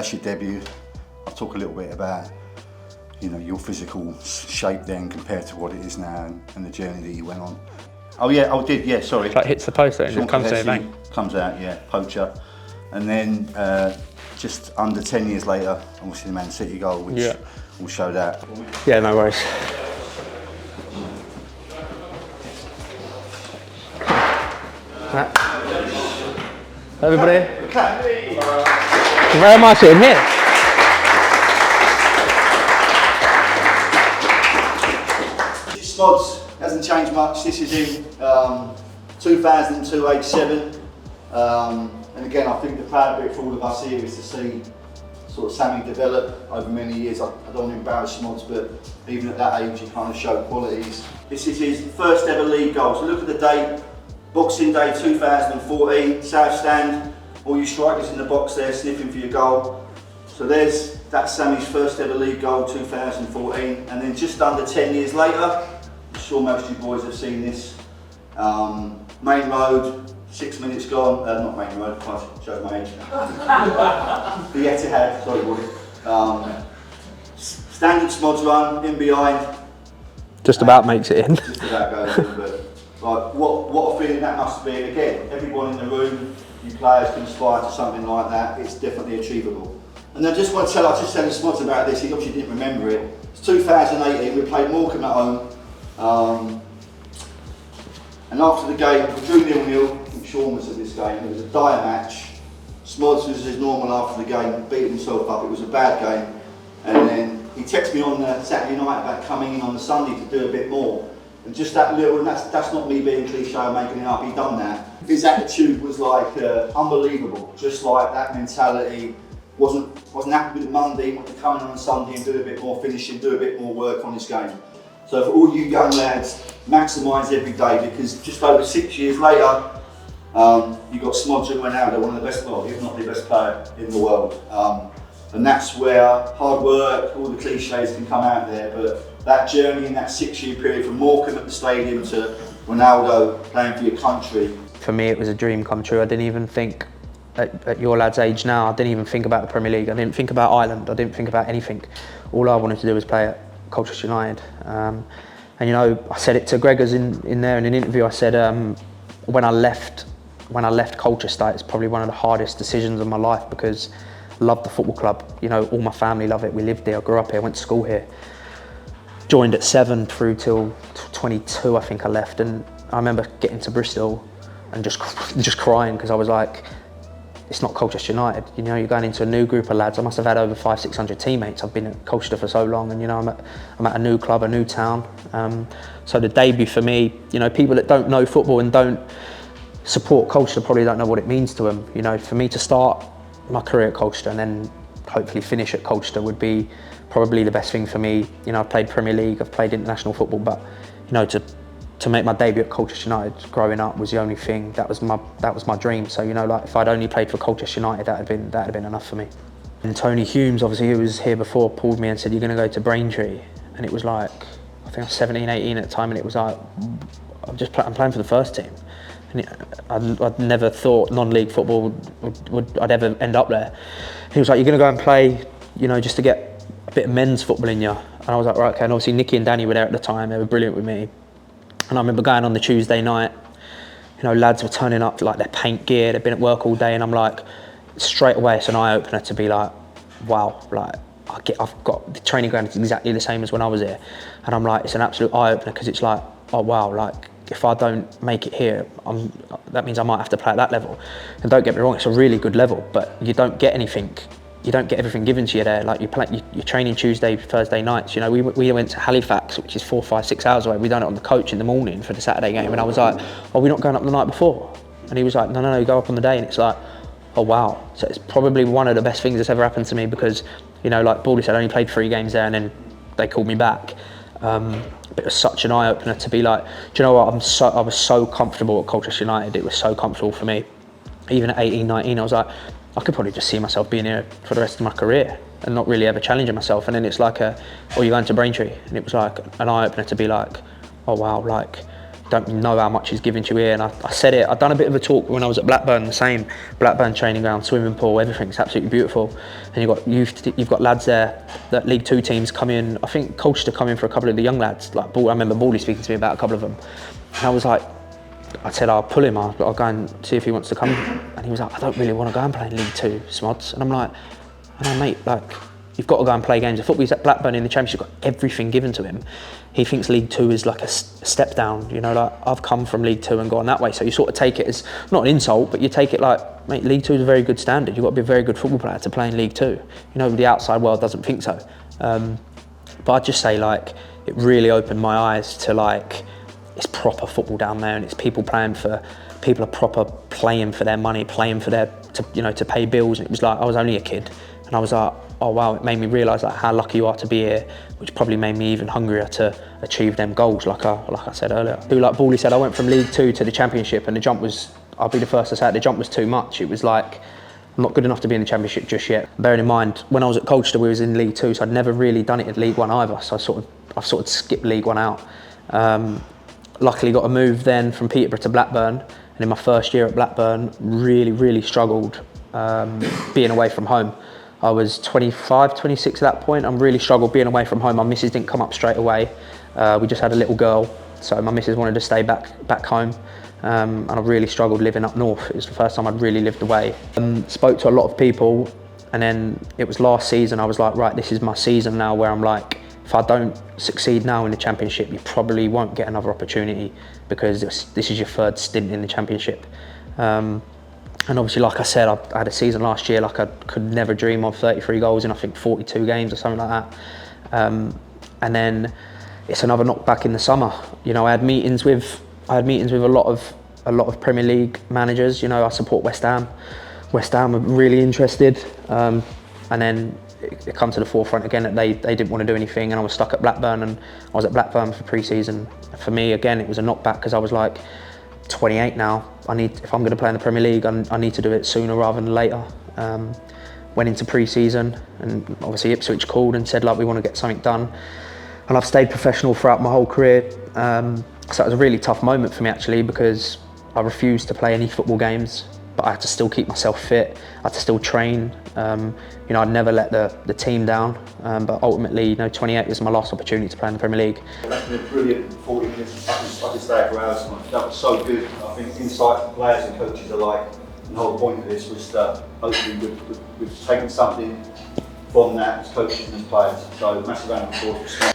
that's your debut. I'll talk a little bit about, you know, your physical shape then compared to what it is now and the journey that you went on. Oh yeah, I did, yeah, sorry. Like hits the post there and Sean it comes to a Kahesi bang. comes out, yeah, poacher. And then just under 10 years later, obviously the Man City goal, which will show that. Yeah, no worries. Everybody, thank you very much in here. Smods hasn't changed much. This is in 2002, age 7. And again, I think the proud bit for all of us here is to see sort of Sammy develop over many years. I don't want to embarrass Smods, but even at that age, he kind of showed qualities. This is his first ever league goal. So look at the date, Boxing Day 2014, South Stand. All you strikers in the box there sniffing for your goal. So that's Sammy's first ever league goal, 2014. And then just under 10 years later, I'm sure most of you boys have seen this. Main Road, 6 minutes gone, not Main Road, I showed my age. The Etihad, sorry boys. Standard Smods run, in behind. Just about makes it in. Just about goes in, but like, what a feeling that must have been. Again, everyone in the room, you players can aspire to something like that. It's definitely achievable. And I just want to tell, I was just telling Smods about this, he obviously didn't remember it. It's 2018, we played Morecambe at home. And after the game, we drew 0-0. I think Sean was at this game. It was a dire match. Smods was as normal after the game, beating himself up. It was a bad game. And then he texted me on Saturday night about coming in on the Sunday to do a bit more. And just that little, and that's not me being cliche or making it up, he done that. His attitude was like unbelievable. Just like that mentality. Wasn't happy with Monday, wanted to come in on a Sunday and do a bit more finishing, do a bit more work on his game. So for all you young lads, maximise every day, because just over 6 years later, you've got Szmodics and Ronaldo, one of the best, well, if not the best player in the world. And that's where hard work, all the cliches can come out there, but that journey in that 6-year period from Morecambe at the stadium to Ronaldo playing for your country. For me, it was a dream come true. I didn't even think, at your lad's age now, I didn't even think about the Premier League. I didn't think about Ireland. I didn't think about anything. All I wanted to do was play at Colchester United. And you know, I said it to Gregors in there in an interview. I said when I left Colchester, it's probably one of the hardest decisions of my life because I love the football club. You know, all my family love it. We lived there. I grew up here. Went to school here. Joined at 7 through till 22, I think I left. And I remember getting to Bristol and just crying because I was like, it's not Colchester United. You know, you're going into a new group of lads. I must have had over 500-600 teammates. I've been at Colchester for so long, and you know, I'm at a new club, a new town. So the debut for me, you know, people that don't know football and don't support Colchester probably don't know what it means to them. You know, for me to start my career at Colchester and then hopefully finish at Colchester would be probably the best thing for me. You know, I've played Premier League, I've played international football, but you know, to make my debut at Colchester United growing up was the only thing, that was my dream. So you know, like if I'd only played for Colchester United, that'd have been enough for me. And Tony Humes, obviously, who was here before, pulled me and said, you're going to go to Braintree. And it was like, I think I was 17, 18 at the time, and it was like, I'm playing for the first team. And I'd never thought non-league football I'd ever end up there. He was like, you're going to go and play, you know, just to get a bit of men's football in you. And I was like, right, okay. And obviously Nicky and Danny were there at the time, they were brilliant with me. And I remember going on the Tuesday night, you know, lads were turning up like their paint gear, they'd been at work all day, and I'm like, straight away it's an eye-opener to be like, wow, like I've got the training ground is exactly the same as when I was here. And I'm like, it's an absolute eye-opener because it's like, oh wow, like if I don't make it here, that means I might have to play at that level. And don't get me wrong, it's a really good level, but you don't get anything. You don't get everything given to you there. Like you're training Tuesday, Thursday nights. You know, we went to Halifax, which is 4, 5, 6 hours away. We done it on the coach in the morning for the Saturday game, and I was like, "Oh, we're not going up the night before." And he was like, "No, you go up on the day." And it's like, "Oh wow!" So it's probably one of the best things that's ever happened to me because, you know, like Baldy said, I only played 3 games there, and then they called me back. But it was such an eye opener to be like, do you know what? I was so comfortable at Colchester United. It was so comfortable for me. Even at 18, 19, I was like, I could probably just see myself being here for the rest of my career and not really ever challenging myself. And then it's like you're going to Braintree, and it was like an eye opener to be like, oh wow, like don't know how much he's given to you here. And I said it, I'd done a bit of a talk when I was at Blackburn, the same Blackburn training ground, swimming pool, everything's absolutely beautiful. And you've got lads there, that League Two teams come in, I think Colchester come in for a couple of the young lads, like I remember Bally speaking to me about a couple of them. And I was like, I said, I'll pull him, I'll go and see if he wants to come. And he was like, I don't really want to go and play in League Two, Smods. And I'm like, no mate, like, you've got to go and play games of football. He's at Blackburn in the Championship, got everything given to him. He thinks League Two is like a step down, you know, like I've come from League Two and gone that way. So you sort of take it as, not an insult, but you take it like, mate, League Two is a very good standard. You've got to be a very good football player to play in League Two. You know, the outside world doesn't think so. But I'd just say, like, it really opened my eyes to, like, it's proper football down there, and it's people are proper playing for their money, playing for to pay bills. And it was like, I was only a kid, and I was like, oh wow, it made me realise like how lucky you are to be here, which probably made me even hungrier to achieve them goals, like I said earlier. Like Bally said, I went from League Two to the Championship, and the jump was, I'll be the first to say it, the jump was too much. It was like, I'm not good enough to be in the Championship just yet. Bearing in mind, when I was at Colchester, we was in League Two, so I'd never really done it in League One either, so I've sort of skipped League One out. Luckily got a move then from Peterborough to Blackburn, and in my first year at Blackburn, really struggled being away from home. I was 25, 26 at that point. I really struggled being away from home. My missus didn't come up straight away. We just had a little girl, so my missus wanted to stay back home. And I really struggled living up north. It was the first time I'd really lived away. Spoke to a lot of people, and then it was last season, I was like, right, this is my season now where I'm like, if I don't succeed now in the Championship, you probably won't get another opportunity, because this is your third stint in the Championship. And obviously, like I said, I had a season last year like I could never dream of, 33 goals in I think 42 games or something like that. And then it's another knockback in the summer. You know, I had meetings with a lot of Premier League managers. You know, I support West Ham. West Ham were really interested, and then it come to the forefront again that they didn't want to do anything, and I was stuck at Blackburn, and I was at Blackburn for pre-season. For me, again, it was a knockback because I was like, 28 now. If I'm going to play in the Premier League, I need to do it sooner rather than later. Went into pre-season, and obviously Ipswich called and said, like, we want to get something done. And I've stayed professional throughout my whole career. So it was a really tough moment for me actually, because I refused to play any football games, but I had to still keep myself fit. I had to still train. You know, I'd never let the team down. But ultimately, you know, 28 was my last opportunity to play in the Premier League. That's been a brilliant 40 minutes. I could stay for hours. That was so good. I think insight players and coaches alike. And the whole point of this was that hopefully we've taken something from that as coaches and players. So massive round of applause.